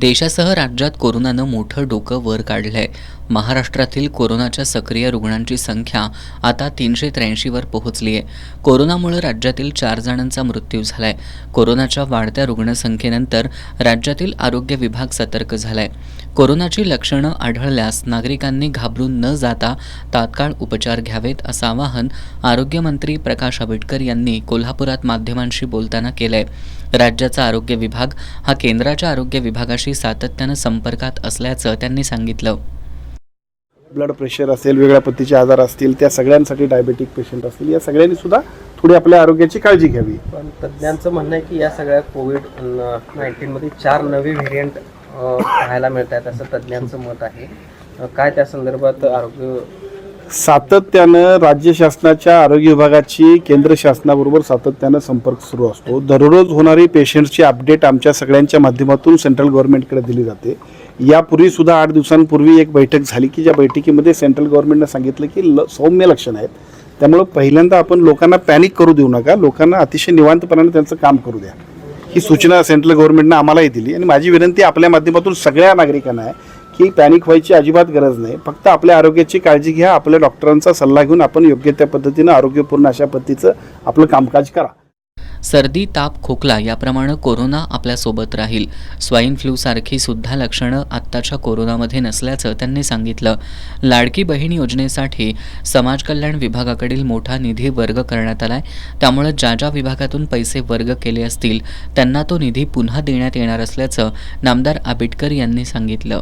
देशासह राज्यात कोरोनानं मोठं डोकं वर काढलंय। महाराष्ट्रातील कोरोनाच्या सक्रिय रुग्णांची संख्या आता 383 वर पोहोचली आहे। कोरोनामुळे राज्यातील 4 जणांचा मृत्यू झालाय। कोरोनाच्या वाढत्या रुग्णसंख्येनंतर राज्यातील आरोग्य विभाग सतर्क झालाय। कोरोनाची लक्षणं आढळल्यास नागरिकांनी घाबरून न जाता तात्काळ उपचार घ्यावेत असं आवाहन आरोग्यमंत्री प्रकाश आंबेडकर यांनी कोल्हापुरात माध्यमांशी बोलताना केलंय। राज्याचा आरोग्य विभाग हा केंद्राच्या आरोग्य विभागाशी सातत्यानं संपर्कात असल्याचं त्यांनी सांगितलं। ब्लड प्रेशर असेल, वेगळ्या पद्धतीचे आजार असतील, त्या सगळ्यांसाठी डायबेटिक पेशंट असतील, या सगळ्यांनी सुद्धा थोडी आपल्या आरोग्याची काळजी घ्यावी। पण तज्ज्ञांचं म्हणणं आहे की या सगळ्या कोविड-19 मध्ये 4 नवे व्हेरियंट पाहायला मिळत आहेत असं तज्ज्ञांचं मत आहे। काय त्या संदर्भात आरोग्य सातत्यानं राज्य शासनाच्या आरोग्य विभागाची केंद्र शासनाबरोबर सातत्यानं संपर्क सुरू असतो। दररोज होणारी पेशंटची अपडेट आमच्या सगळ्यांच्या माध्यमातून सेंट्रल गव्हर्नमेंटकडे दिली जाते। यापूर्वी सुद्धा 8 दिवसांपूर्वी एक बैठक झाली की ज्या बैठकीमध्ये सेंट्रल गव्हर्नमेंटनं सांगितलं की सौम्य लक्षणं आहेत, त्यामुळे पहिल्यांदा आपण लोकांना पॅनिक करू देऊ नका, लोकांना अतिशय निवांतपणाने त्यांचं काम करू द्या, ही सूचना सेंट्रल गव्हर्नमेंटनं आम्हालाही दिली। आणि माझी विनंती आपल्या माध्यमातून सगळ्या नागरिकांना आहे की पॅनिक व्हायची अजिबात गरज नाही, फक्त आपल्या आरोग्याची काळजी घ्या, आपल्या डॉक्टरांचा सल्ला घेऊन आपण योग्य त्या पद्धतीनं आरोग्यपूर्ण अशा पद्धतीचं आपलं कामकाज करा। सर्दी, ताप, खोकला याप्रमाणे कोरोना आपल्यासोबत राहील। स्वाईन फ्लू सारखी सुद्धा लक्षणं आत्ताच्या कोरोनामध्ये नसल्याचं त्यांनी सांगितलं। लाडकी बहीण योजनेसाठी समाज कल्याण विभागाकडील मोठा निधी वर्ग करण्यात आलाय, त्यामुळे ज्या विभागातून पैसे वर्ग केले असतील त्यांना तो निधी पुन्हा देण्यात येणार असल्याचं नामदार आंबेडकर यांनी सांगितलं।